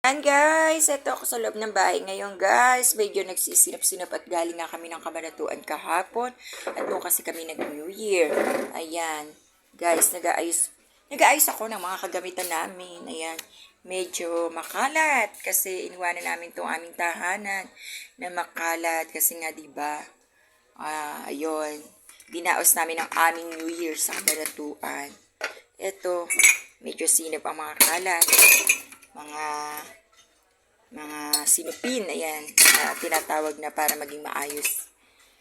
Ayan guys, ito ako sa loob ng bahay ngayon guys. Medyo nagsisinap-sinap at galing nga kami ng Kabanatuan kahapon. At doon kasi kami nag-New Year. Ayan, guys, nag-aayos ako ng mga kagamitan namin. Ayan, medyo makalat kasi iniwanan namin itong aming tahanan na makalat kasi nga 'di ba? Ayun, dinaos namin ang aming New Year sa Kabanatuan. Ito, medyo sinap ang mga kalat. Mga sinupin, ayan, tinatawag na para maging maayos.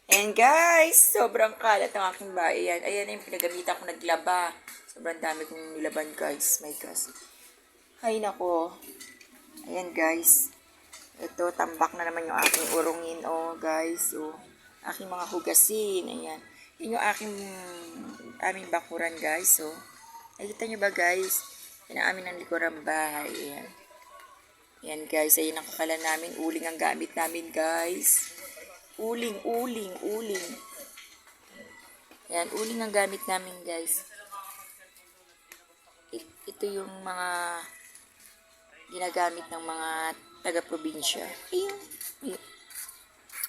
And guys, sobrang kalat ng aking bahay. Ayan yung pinagamitan ko naglaba. Sobrang dami kong nilaban guys. My gosh. Ay nako. Ayan guys. Ito, tambak na naman yung aking urungin. Oh guys. Oh, aking mga hugasin. Ayan. Yun yung aming bakuran guys. Oh. Nakita nyo ba guys? Yan ang amin ng likurang bahay. Ayan. Yan guys, ayun ang kakala namin. Uling ang gamit namin guys. Uling. Yan, uling ang gamit namin guys. Ito yung mga ginagamit ng mga taga-probinsya.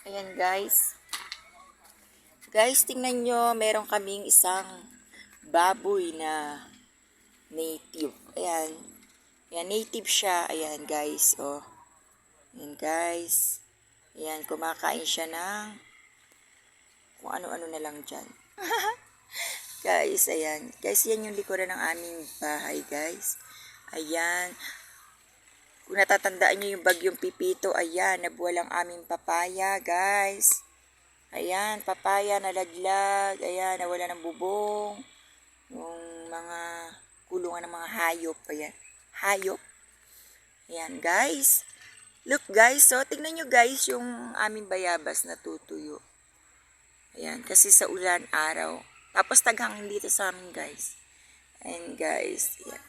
Ayan guys. Guys, tingnan nyo, meron kaming isang baboy na native. Ayan. Ayan, native siya. Ayan, guys. Oh. Ayan, guys. Ayan, kumakain siya ng kung ano-ano na lang dyan. Guys, ayan. Guys, yan yung likuran ng aming bahay, guys. Ayan. Kung natatandaan nyo yung bagyong Pipito, ayan, nabuwal ang aming papaya, guys. Ayan, papaya nalaglag. Ayan, nawala ng bubong. Yung mga kulungan ng mga hayop. Ayan. Hayop. Ayan, guys. Look, guys. So, tingnan nyo, guys, yung aming bayabas na tutuyo. Ayan, kasi sa ulan, araw. Tapos, taghangin dito sa amin, guys. Ayan, guys. Ayan.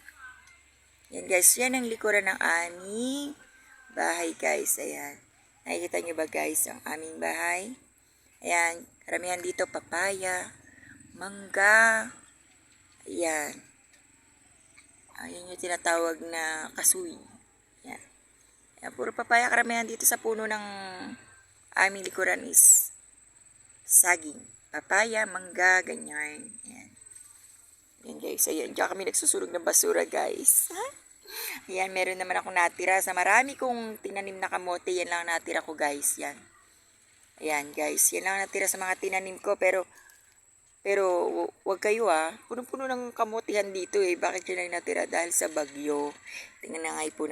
Ayan, guys. Yan ang likuran ng aming bahay, guys. Ayan. Nakikita nyo ba, guys, ang aming bahay? Ayan. Karamihan dito, papaya, mangga. Ayan. Ayan yung tinatawag na kasuy. Yan. Yan, puro papaya. Karamihan dito sa puno ng aming likuran is saging. Papaya, mangga, ganyan. Yan. Yan guys. Ayan. Diyan kami nagsusunog ng basura guys. Ayan. Meron naman akong natira. Sa marami kong tinanim na kamote, yan lang natira ko guys. Yan. Ayan guys. Yan lang natira sa mga tinanim ko. Pero wag kayo punong-puno ng kamutihan dito eh. Bakit yun lang natira? Dahil sa bagyo. Tingnan na nga po